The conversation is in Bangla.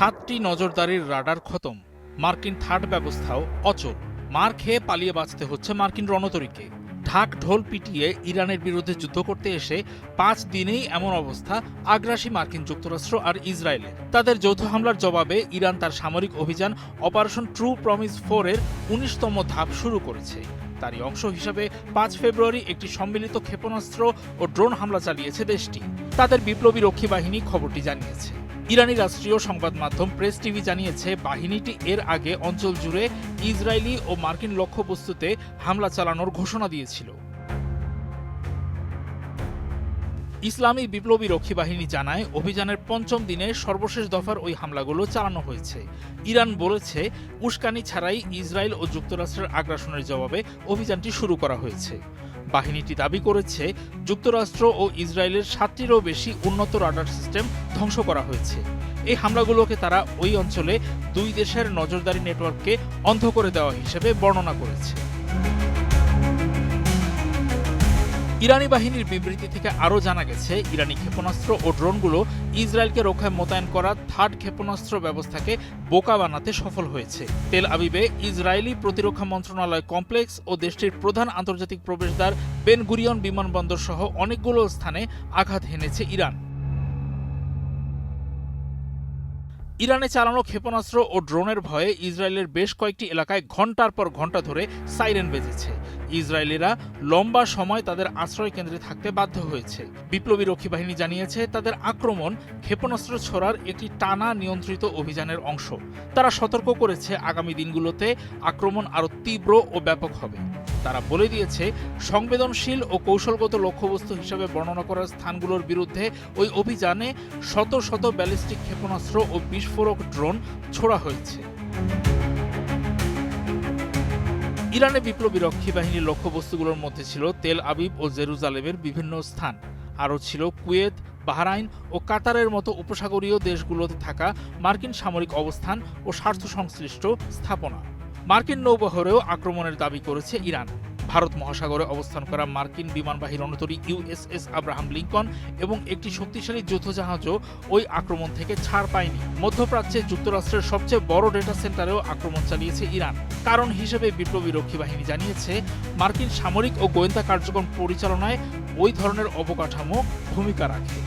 7টি নজরদারির রাডার খতম, মার্কিন থার্ড ব্যবস্থাও অচল। মার খেয়ে পালিয়ে বাঁচতে হচ্ছে মার্কিন রণতরীকে। ঢাক ঢোল পিটিয়ে ইরানের বিরুদ্ধে যুদ্ধ করতে এসে 5 দিনেই এমন অবস্থা আগ্রাসী মার্কিন যুক্তরাষ্ট্র আর ইসরায়েলের। তাদের যৌথ হামলার জবাবে ইরান তার সামরিক অভিযান অপারেশন ট্রু প্রমিস 4 এর 19তম ধাপ শুরু করেছে। তারই অংশ হিসাবে 5 ফেব্রুয়ারি একটি সম্মিলিত ক্ষেপণাস্ত্র ও ড্রোন হামলা চালিয়েছে দেশটি। তাদের বিপ্লবী রক্ষী বাহিনী খবরটি জানিয়েছে। ইরানি রাষ্ট্রীয় সংবাদ মাধ্যম প্রেস টিভি জানিয়েছে বাহিনীটি এর আগে অঞ্চল জুড়ে ইসরায়েলি ও মার্কিন লক্ষ্যবস্তুতে হামলা চালানোর ঘোষণা দিয়েছিল। ইসলামী বিপ্লবী রক্ষী বাহিনী জানায় অভিযানের 5ম দিনে সর্বশেষ দফার ওই হামলাগুলো চালানো হয়েছে। ইরান বলেছে উস্কানি ছাড়াই ইসরায়েল ও যুক্তরাষ্ট্রের আগ্রাসনের জবাবে অভিযানটি শুরু করা হয়েছে। বাহিনীটি দাবি করেছে যুক্তরাষ্ট্র ও ইসরায়েলের 7টিরও বেশি উন্নত রাডার সিস্টেম ধ্বংস করা হয়েছে। এই হামলাগুলোকে তারা ওই অঞ্চলে দুই দেশের নজরদারি নেটওয়ার্ককে অন্ধ করে দেওয়া হিসেবে বর্ণনা করেছে। ইরানি বাহিনীর বিবৃতি থেকে আরও জানা গেছে ইরানি ক্ষেপণাস্ত্র ও ড্রোনগুলো ইসরায়েলকে রক্ষায় মোতায়েন করা থার্ড ক্ষেপণাস্ত্র ব্যবস্থাকে বোকা বানাতে সফল হয়েছে। তেল আবিবে ইসরায়েলি প্রতিরক্ষা মন্ত্রণালয় কমপ্লেক্স ও দেশটির প্রধান আন্তর্জাতিক প্রবেশদ্বার বেন গুরিয়ন বিমানবন্দর সহ অনেকগুলো স্থানে আঘাত হেনেছে ইরান। ইরানে চালানো ক্ষেপণাস্ত্র ও ড্রোনের ভয়ে ইসরায়েলের বেশ কয়েকটি এলাকায় ঘণ্টার পর ঘণ্টা ধরে সাইরেন বেজেছে। ইসরায়েলিরা লম্বা সময় তাদের আশ্রয় কেন্দ্রে থাকতে বাধ্য হয়েছে। বিপ্লবী রক্ষী বাহিনী জানিয়েছে তাদের আক্রমণ ক্ষেপণাস্ত্র ছোড়ার একটি টানা নিয়ন্ত্রিত অভিযানের অংশ। তারা সতর্ক করেছে আগামী দিনগুলোতে আক্রমণ আরও তীব্র ও ব্যাপক হবে। তারা বলে দিয়েছে সংবেদনশীল ও কৌশলগত লক্ষ্যবস্তু হিসেবে বর্ণনা করা স্থানগুলোর বিরুদ্ধে ওই অভিযানে শত শত ব্যালিস্টিক ক্ষেপণাস্ত্র ও বিস্ফোরক ড্রোন ছোড়া হয়েছে। ইরানের বিপ্লবী রক্ষী বাহিনীর লক্ষ্যবস্তুগুলোর মধ্যে ছিল তেল আবিব ও জেরুজালেমের বিভিন্ন স্থান। আরও ছিল কুয়েত, বাহরাইন ও কাতারের মতো উপসাগরীয় দেশগুলোতে থাকা মার্কিন সামরিক অবস্থান ও স্বার্থ সংশ্লিষ্ট স্থাপনা। মার্কিন নৌবহরেও আক্রমণের দাবি করেছে ইরান। ভারত মহাসাগরে অবস্থান করা মার্কিন বিমানবাহী রণতরী ইউএসএস আব্রাহাম লিঙ্কন এবং একটি শক্তিশালী যুদ্ধজাহাজও ওই আক্রমণ থেকে ছাড় পায়নি। মধ্যপ্রাচ্যে যুক্তরাষ্ট্রের সবচেয়ে বড় ডেটা সেন্টারেও আক্রমণ চালিয়েছে ইরান। কারণ হিসেবে বিপ্লবী রক্ষী বাহিনী জানিয়েছে মার্কিন সামরিক ও গোয়েন্দা কার্যক্রম পরিচালনায় ওই ধরনের অবকাঠামো ভূমিকা রাখে।